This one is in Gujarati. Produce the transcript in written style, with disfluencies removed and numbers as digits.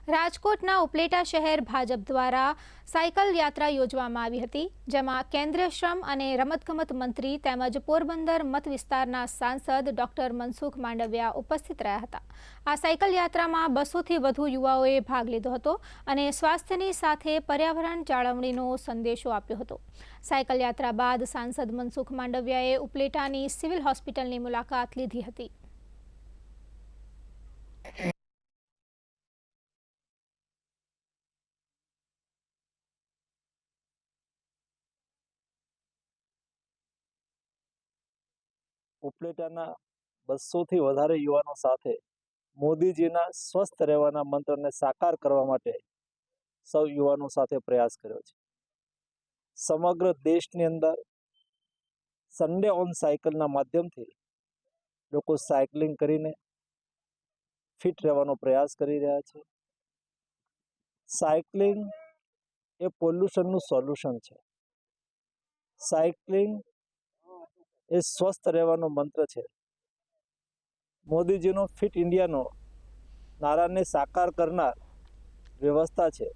રાજકોટના ઉપલેટા શહેર ભાજપ દ્વારા સાયકલ યાત્રા યોજવામાં આવી હતી, જેમાં કેન્દ્રીય શ્રમ અને રમતગમત મંત્રી તેમજ પોરબંદર મત વિસ્તારના સાંસદ ડોક્ટર મનસુખ માંડવિયા ઉપસ્થિત રહ્યા હતા। આ સાયકલ યાત્રામાં 200થી વધુ યુવાઓએ ભાગ લીધો હતો અને સ્વાસ્થ્યની સાથે પર્યાવરણ જાળવણીનો સંદેશો આપ્યો હતો। સાયકલ યાત્રા બાદ સાંસદ મનસુખ માંડવિયાએ ઉપલેટાની સિવિલ હોસ્પિટલની મુલાકાત લીધી હતી। ઉપલેટાના 200થી વધારે યુવાનો સાથે મોદીજીના સ્વસ્થ રહેવાના મંત્રને સાકાર કરવા માટે સૌ યુવાનો સાથે પ્રયાસ કર્યો છે। સમગ્ર દેશની અંદર સન્ડે ઓન સાયકલના માધ્યમથી લોકો સાયકલિંગ કરીને ફિટ રહેવાનો પ્રયાસ કરી રહ્યા છે। સાયકલિંગ એ પોલ્યુશનનું સોલ્યુશન છે। સાયકલિંગ એ સ્વસ્થ રહેવાનો મંત્ર છે। મોદીજીનો ફિટ ઇન્ડિયાનો નારાને સાકાર કરનાર વ્યવસ્થા છે।